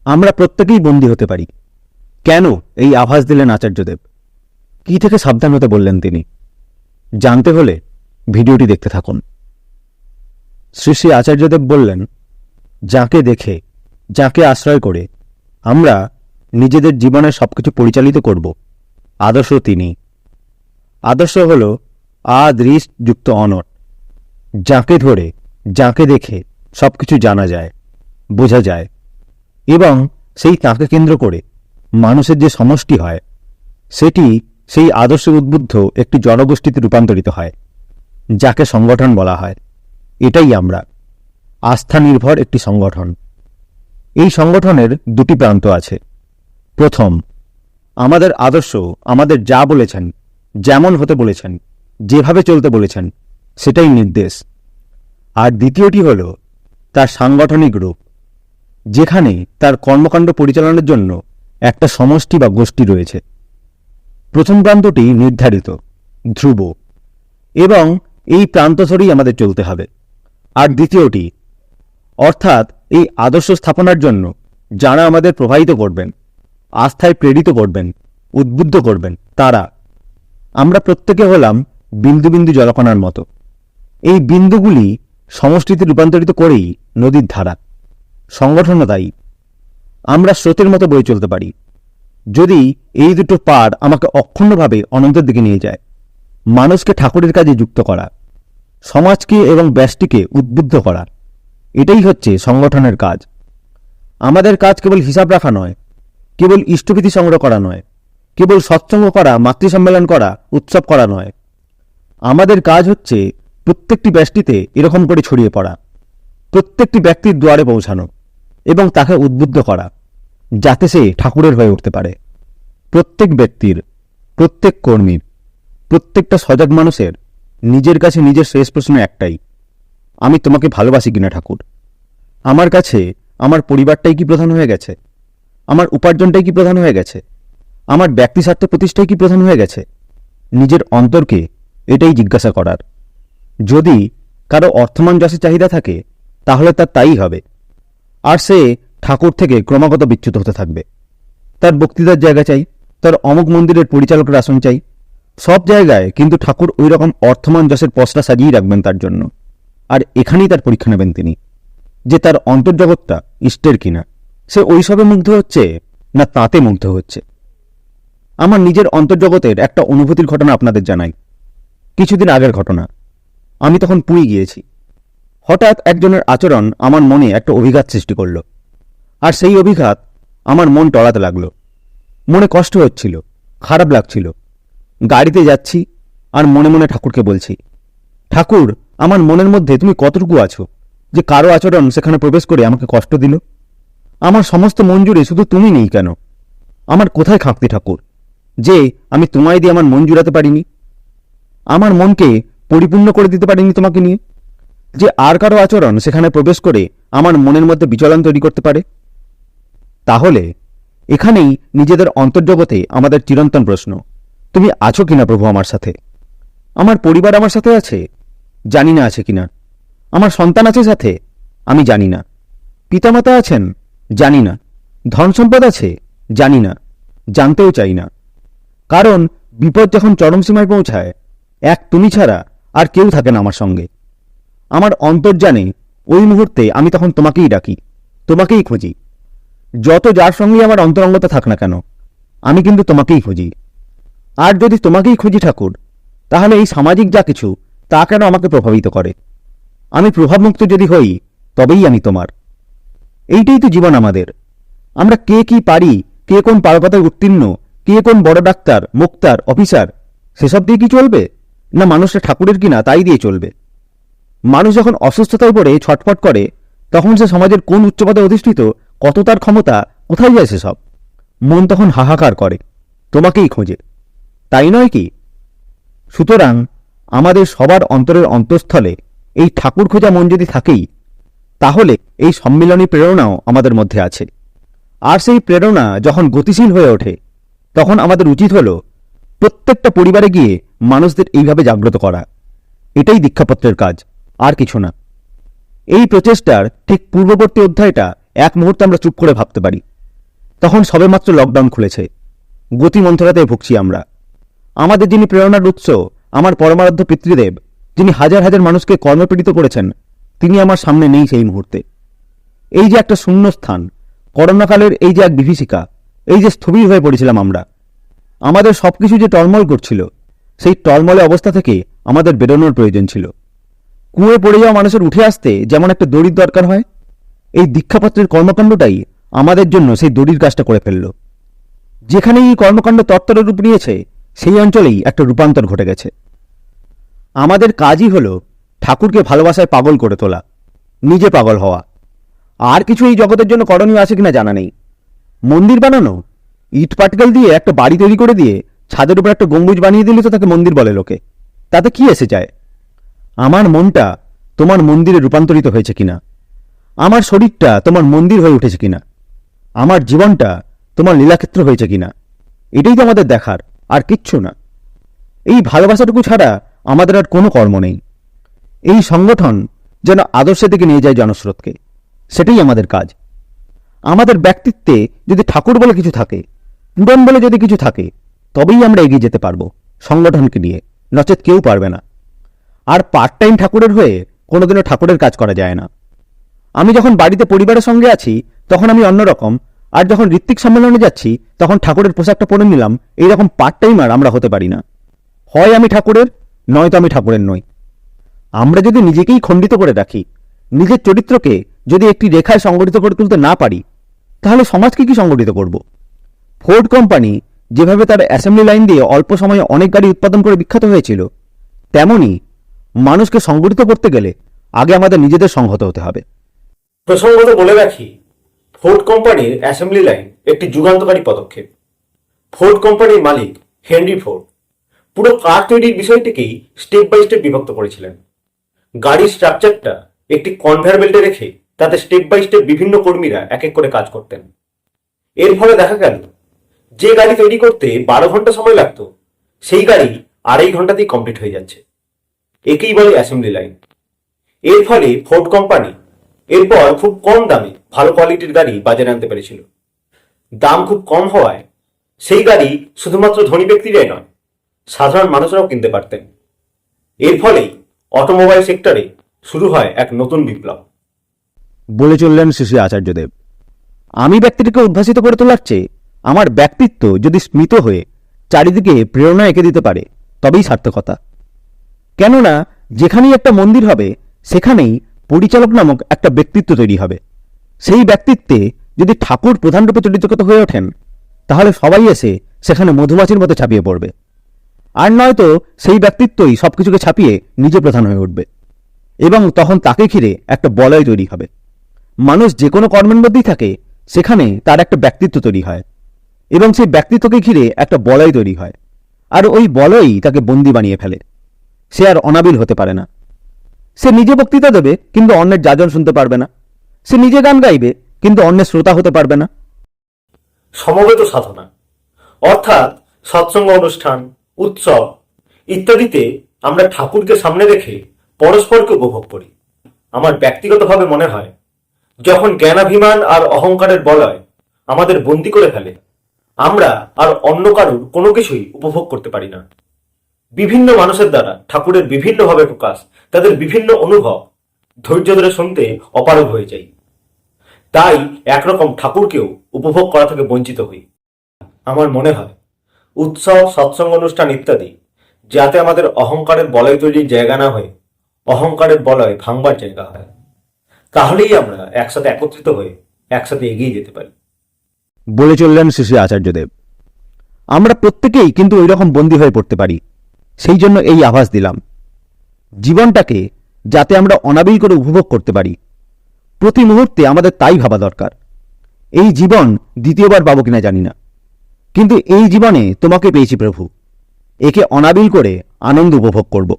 আমরা প্রত্যেকেই বন্দী হতে পারি। কেন এই আভাস দিলেন আচার্যদেব? কি থেকে সাবধান হতে বললেন তিনি? জানতে হলে ভিডিওটি দেখতে থাকুন। শ্রী শ্রী আচার্যদেব বললেন, যাকে দেখে, যাকে আশ্রয় করে আমরা নিজেদের জীবনের সবকিছু পরিচালিত করব, আদর্শ তিনি। আদর্শ হল আদৃষ্ট যুক্ত অনট, যাকে ধরে, যাকে দেখে সবকিছু জানা যায়, বোঝা যায়, এবং সেই তাঁকে কেন্দ্র করে মানুষের যে সমষ্টি হয়, সেটি সেই আদর্শে উদ্বুদ্ধ একটি জনগোষ্ঠীতে রূপান্তরিত হয়, যাকে সংগঠন বলা হয়। এটাই আমরা, আস্থা নির্ভর একটি সংগঠন। এই সংগঠনের দুটি প্রান্ত আছে। প্রথম, আমাদের আদর্শ আমাদের যা বলেছেন, যেমন হতে বলেছেন, যেভাবে চলতে বলেছেন, সেটাই নির্দেশ। আর দ্বিতীয়টি হল তার সাংগঠনিক রূপ, যেখানে তার কর্মকাণ্ড পরিচালনার জন্য একটা সমষ্টি বা গোষ্ঠী রয়েছে। প্রথম প্রান্তটি নির্ধারিত, ধ্রুব, এবং এই প্রান্ত ধরেই আমাদের চলতে হবে। আর দ্বিতীয়টি, অর্থাৎ এই আদর্শ স্থাপনার জন্য যারা আমাদের প্রভাবিত করবেন, আস্থায় প্রেরিত করবেন, উদ্বুদ্ধ করবেন, তারা। আমরা প্রত্যেকে হলাম বিন্দু বিন্দু জলকণার মতো। এই বিন্দুগুলি সমষ্টিতে রূপান্তরিত করেই নদীর ধারা। সংগঠনও তাই। আমরা স্রোতের মতো বয়ে চলতে পারি, যদি এই দুটো পার আমাকে অক্ষুণ্ণভাবে অনন্তের দিকে নিয়ে যায়। মানুষকে ঠাকুরের কাজে যুক্ত করা, সমাজকে এবং ব্যষ্টিকে উদ্বুদ্ধ করা, এটাই হচ্ছে সংগঠনের কাজ। আমাদের কাজ কেবল হিসাব রাখা নয়, কেবল ইষ্টভীতি সংগ্রহ করা নয়, কেবল সৎসঙ্গ করা, মাতৃ সম্মেলন করা, উৎসব করা নয়। আমাদের কাজ হচ্ছে প্রত্যেকটি ব্যষ্টিতে এরকম করে ছড়িয়ে পড়া, প্রত্যেকটি ব্যক্তির দুয়ারে পৌঁছানো এবং তাকে উদ্বুদ্ধ করা, যাতে সে ঠাকুরের হয়ে উঠতে পারে। প্রত্যেক ব্যক্তির, প্রত্যেক কর্মীর, প্রত্যেকটা সজাগ মানুষের নিজের কাছে নিজের শেষ প্রশ্ন একটাই, আমি তোমাকে ভালোবাসি কিনা ঠাকুর? আমার কাছে আমার পরিবারটাই কি প্রধান হয়ে গেছে? আমার উপার্জনটাই কি প্রধান হয়ে গেছে? আমার ব্যক্তি স্বার্থ প্রতিষ্ঠাই কি প্রধান হয়ে গেছে? নিজের অন্তরকে এটাই জিজ্ঞাসা করার। যদি কারো অর্থমান যশে চাহিদা থাকে, তাহলে তার তাই হবে, আর সে ঠাকুর থেকে ক্রমাগত বিচ্যুত হতে থাকবে। তার বক্তৃতার জায়গা চাই, তার অমুক মন্দিরের পরিচালকের আসন চাই, সব জায়গায় কিন্তু ঠাকুর ওই রকম অর্থমান যশের পসরা সাজিয়ে রাখবেন তার জন্য। আর এখানেই তার পরীক্ষা নেবেন তিনি, যে তার অন্তর্জগৎটা ইষ্টের কিনা, সে ওইসবে মুগ্ধ হচ্ছে না তাতে মুগ্ধ হচ্ছে। আমার নিজের অন্তর্জগতের একটা অনুভূতির ঘটনা আপনাদের জানাই। কিছুদিন আগের ঘটনা। আমি তখন পুরী গিয়েছি। হঠাৎ একজনের আচরণ আমার মনে একটা অভিঘাত সৃষ্টি করল, আর সেই অভিঘাত আমার মন টলাতে লাগলো। মনে কষ্ট হচ্ছিল, খারাপ লাগছিল। গাড়িতে যাচ্ছি আর মনে মনে ঠাকুরকে বলছি, ঠাকুর, আমার মনের মধ্যে তুমি কতটুকু আছো যে কারো আচরণ সেখানে প্রবেশ করে আমাকে কষ্ট দিল? আমার সমস্ত মন জুড়ে শুধু তুমি নেই কেন? আমার কোথায় খাঁকতি ঠাকুর, যে আমি তোমায় দিয়ে আমার মন জুড়াতে পারিনি, আমার মনকে পরিপূর্ণ করে দিতে পারিনি তোমাকে নিয়ে, যে আর কারো আচরণ সেখানে প্রবেশ করে আমার মনের মধ্যে বিচলন তৈরি করতে পারে? তাহলে এখানেই নিজেদের অন্তর্জগতে আমাদের চিরন্তন প্রশ্ন, তুমি আছো কিনা প্রভু আমার সাথে? আমার পরিবার আমার সাথে আছে? জানি না আছে কিনা। আমার সন্তান আছে সাথে? আমি জানি না। পিতামাতা আছেন? জানি না। ধন সম্পদ আছে? জানি না, জানতেও চাই না। কারণ বিপদ যখন চরম সীমায় পৌঁছায়, এক তুমি ছাড়া আর কেউ থাকে না আমার সঙ্গে। আমার অন্তর্জানে ওই মুহূর্তে আমি তখন তোমাকেই ডাকি, তোমাকেই খুঁজি। যত যার সঙ্গে আমার অন্তরঙ্গতা থাক না কেন, আমি কিন্তু তোমাকেই খুঁজি। আর যদি তোমাকেই খুঁজি ঠাকুর, তাহলে এই সামাজিক যা কিছু তা কেন আমাকে প্রভাবিত করে? আমি প্রভাবমুক্ত যদি হই, তবেই আমি তোমার। এইটাই তো জীবন আমাদের। আমরা কে কি পারি, কে কোন পারকতায় উত্তীর্ণ, কে কোন বড় ডাক্তার, মুক্তার, অফিসার, সেসব দিয়ে কি চলবে? না মানুষটা ঠাকুরের কিনা তাই দিয়ে চলবে? মানুষ যখন অসুস্থতায় পড়ে ছটফট করে, তখন সে সমাজের কোন উচ্চপদে অধিষ্ঠিত, কত তার ক্ষমতা, কোথায় যায় সেসব? মন তখন হাহাকার করে, তোমাকেই খোঁজে, তাই নয় কি? সুতরাং আমাদের সবার অন্তরের অন্তঃস্থলে এই ঠাকুর খোঁজা মন যদি থাকেই, তাহলে এই সম্মিলনী প্রেরণাও আমাদের মধ্যে আছে। আর সেই প্রেরণা যখন গতিশীল হয়ে ওঠে, তখন আমাদের উচিত হল প্রত্যেকটা পরিবারে গিয়ে মানুষদের এইভাবে জাগ্রত করা। এটাই দীক্ষাপত্রের কাজ, আর কিছু না। এই প্রচেষ্টার ঠিক পূর্ববর্তী অধ্যায়টা এক মুহূর্তে আমরা চুপ করে ভাবতে পারি, তখন সবেমাত্র লকডাউন খুলেছে, গতিমন্থরাতে ভুগছি আমরা। আমাদের যিনি প্রেরণার উৎস, আমার পরমারাধ্য পিতৃদেব, যিনি হাজার হাজার মানুষকে কর্মপীড়িত করেছেন, তিনি আমার সামনে নেই সেই মুহূর্তে। এই যে একটা শূন্য স্থান, করোনাকালের এই যে এক বিভীষিকা, এই যে স্থবির হয়ে পড়েছিলাম আমরা, আমাদের সবকিছু যে টলমল করছিল, সেই টলমলে অবস্থা থেকে আমাদের বেরোনোর প্রয়োজন ছিল। কুঁয়ে পড়ে যাওয়া মানুষের উঠে আসতে যেমন একটা দড়ির দরকার হয়, এই দীক্ষাপত্রের কর্মকাণ্ডটাই আমাদের জন্য সেই দড়ির কাজটা করে ফেলল। যেখানে এই কর্মকাণ্ড তত্ত্বের রূপ নিয়েছে, সেই অঞ্চলেই একটা রূপান্তর ঘটে গেছে। আমাদের কাজই হলো ঠাকুরকে ভালোবাসায় পাগল করে তোলা, নিজে পাগল হওয়া। আর কিছু এই জগতের জন্য করণীয় আছে কিনা জানা নেই। মন্দির বানানো, ইট পাটকেল দিয়ে একটা বাড়ি তৈরি করে দিয়ে ছাদের উপর একটা গম্বুজ বানিয়ে দিলে তো তাকে মন্দির বলে লোকে, তাতে কি এসে যায়? আমার মনটা তোমার মন্দিরে রূপান্তরিত হয়েছে কিনা, আমার শরীরটা তোমার মন্দির হয়ে উঠেছে কিনা, আমার জীবনটা তোমার লীলাক্ষেত্র হয়েছে কিনা, এটাই তো আমাদের দেখার, আর কিচ্ছু না। এই ভালোবাসাটুকু ছাড়া আমাদের আর কোনো কর্ম নেই। এই সংগঠন যেন আদর্শের দিকে নিয়ে যায় জনস্রোতকে, সেটাই আমাদের কাজ। আমাদের ব্যক্তিত্বে যদি ঠাকুর বলে কিছু থাকে, পূরণ বলে যদি কিছু থাকে, তবেই আমরা এগিয়ে যেতে পারবো সংগঠনকে নিয়ে, নচেত কেউ পারবে না। আর পার্ট টাইম ঠাকুরের হয়ে কোনোদিনও ঠাকুরের কাজ করা যায় না। আমি যখন বাড়িতে পরিবারের সঙ্গে আছি তখন আমি অন্যরকম, আর যখন ঋত্বিক সম্মেলনে যাচ্ছি তখন ঠাকুরের পোশাকটা পরে নিলাম, এইরকম পার্ট টাইমার আমরা হতে পারি না। হয় আমি ঠাকুরের, নয়তো আমি ঠাকুরের নই। আমরা যদি নিজেকেই খণ্ডিত করে রাখি, নিজের চরিত্রকে যদি একটি রেখায় সংগঠিত করে তুলতে না পারি, তাহলে সমাজকে কি সংগঠিত করব? ফোর্ড কোম্পানি যেভাবে তার অ্যাসেম্বলি লাইন দিয়ে অল্প সময়ে অনেক গাড়ি উৎপাদন করে বিখ্যাত হয়েছিল, তেমনি মানুষকে সংগঠিত করতে গেলে আগে আমাদের নিজেদের সংহত হতে হবে। প্রসঙ্গত বলে রাখি, ফোর্ড কোম্পানির অ্যাসেম্বলি লাইন একটি যুগান্তকারী পদক্ষেপ। ফোর্ড কোম্পানির মালিক হেনরি ফোর্ড পুরো কার তৈরির বিষয়টিকেই স্টেপ বাই স্টেপ বিভক্ত করেছিলেন। গাড়ির স্ট্রাকচারটা একটি কনভেয়ার বেল্টে রেখে তাতে স্টেপ বাই স্টেপ বিভিন্ন কর্মীরা এক এক করে কাজ করতেন। এর ফলে দেখা গেল, যে গাড়ি তৈরি করতে 12 ঘন্টা সময় লাগতো, সেই গাড়ি 2.5 ঘন্টাতেই কমপ্লিট হয়ে যাচ্ছে। একেই বলে অ্যাসেম্বলি লাইন। এর ফলে ফোর্ড কোম্পানি এরপর খুব কম দামে ভালো কোয়ালিটির গাড়ি বাজারে আনতে পেরেছিল। দাম খুব কম হওয়ায় সেই গাড়ি শুধুমাত্র ধনী ব্যক্তিরাই নয়, সাধারণ মানুষরাও কিনতে পারতেন। এর ফলেই অটোমোবাইল সেক্টরে শুরু হয় এক নতুন বিপ্লব। বলে চললেন শ্রী শ্রী আচার্যদেব। আমি ব্যক্তিটিকে উদ্ভাসিত করে তোলার চেয়ে আমার ব্যক্তিত্ব যদি স্মিত হয়ে চারিদিকে প্রেরণা এঁকে দিতে পারে, তবেই সার্থকতা। কেননা যেখানেই একটা মন্দির হবে, সেখানেই পরিচালক নামক একটা ব্যক্তিত্ব তৈরি হবে। সেই ব্যক্তিত্বে যদি ঠাকুর প্রধানরূপে চরিত্রগত হয়ে ওঠেন, তাহলে সবাই এসে সেখানে মধুমাছির মতো ছাপিয়ে পড়বে। আর নয়তো সেই ব্যক্তিত্বই সবকিছুকে ছাপিয়ে নিজে প্রধান হয়ে উঠবে, এবং তখন তাকে ঘিরে একটা বলয় তৈরি হবে। মানুষ যে কোনো কর্মের মধ্যেই থাকে, সেখানে তার একটা ব্যক্তিত্ব তৈরি হয়, এবং সেই ব্যক্তিত্বকে ঘিরে একটা বলয় তৈরি হয়, আর ওই বলয়ই তাকে বন্দী বানিয়ে ফেলে। সে আর অনাবিল হতে পারে না। সে নিজে বক্তৃতা দেবে, কিন্তু অন্যের যাজন শুনতে পারবে না। সে নিজে গান গাইবে, কিন্তু অন্যের শ্রোতা হতে পারবে না। সমবেত সাধনা অর্থাৎ সৎসঙ্গ অনুষ্ঠান, উৎসব ইত্যাদিতে আমরা ঠাকুরকে সামনে রেখে পরস্পরকে উপভোগ করি। আমার ব্যক্তিগতভাবে মনে হয়, যখন জ্ঞানাভিমান আর অহংকারের বলয় আমাদের বন্দী করে ফেলে, আমরা আর অন্য কারুর কোনো কিছুই উপভোগ করতে পারি না। বিভিন্ন মানুষের দ্বারা ঠাকুরের বিভিন্নভাবে প্রকাশ, তাদের বিভিন্ন অনুভব ধৈর্য ধরে শুনতে অপারগ হয়ে যাই। তাই একরকম ঠাকুরকেও উপভোগ করা থেকে বঞ্চিত হই। আমার মনে হয় উৎসব, সৎসঙ্গ অনুষ্ঠান ইত্যাদি যাতে আমাদের অহংকারের বলয় তৈরির জায়গা না হয়ে অহংকারের বলয় ভাঙবার জায়গা হয়, তাহলেই আমরা একসাথে একত্রিত হয়ে একসাথে এগিয়ে যেতে পারি। বলে চললেন শ্রী শ্রী আচার্যদেব। আমরা প্রত্যেকেই কিন্তু ওই রকম বন্দী হয়ে পড়তে পারি। সেই জন্য এই আভাস দিলাম, জীবনটাকে যাতে আমরা অনাবিল করে উপভোগ করতে পারি, প্রতি মুহূর্তে আমাদের তাই ভাবা দরকার। এই জীবন দ্বিতীয়বার পাবো কিনা জানি না, কিন্তু এই জীবনে তোমাকে পেয়েছি প্রভু, একে অনাবিল করে আনন্দ উপভোগ করব।